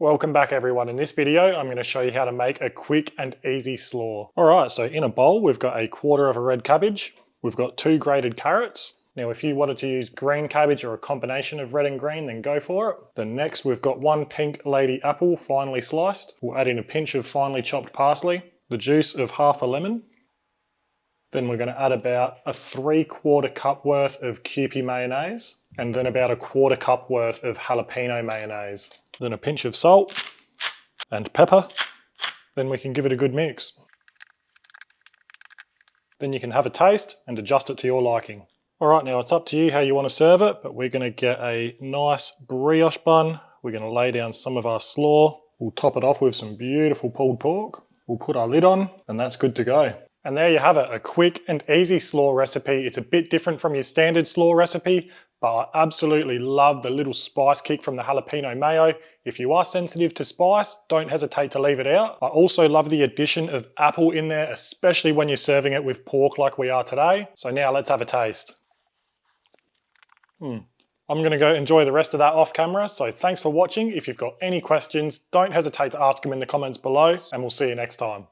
Welcome back everyone. In this video, I'm going to show you how to make a quick and easy slaw. Alright, so in a bowl, we've got a quarter of a red cabbage. We've got 2 grated carrots. Now, if you wanted to use green cabbage or a combination of red and green, then go for it. Then next, we've got 1 pink lady apple, finely sliced. We'll add in a pinch of finely chopped parsley, the juice of half a lemon. Then we're going to add about a 3/4 cup worth of kewpie mayonnaise, and then about a 1/4 cup worth of jalapeno mayonnaise. Then a pinch of salt and pepper. Then we can give it a good mix. Then you can have a taste and adjust it to your liking. Alright, now it's up to you how you want to serve it, but we're going to get a nice brioche bun. We're going to lay down some of our slaw. We'll top it off with some beautiful pulled pork. We'll put our lid on, and that's good to go. And there you have it, a quick and easy slaw recipe. It's a bit different from your standard slaw recipe, but I absolutely love the little spice kick from the jalapeno mayo. If you are sensitive to spice, don't hesitate to leave it out. I also love the addition of apple in there, especially when you're serving it with pork like we are today. So now let's have a taste. I'm gonna go enjoy the rest of that off camera. So thanks for watching. If you've got any questions, don't hesitate to ask them in the comments below, and we'll see you next time.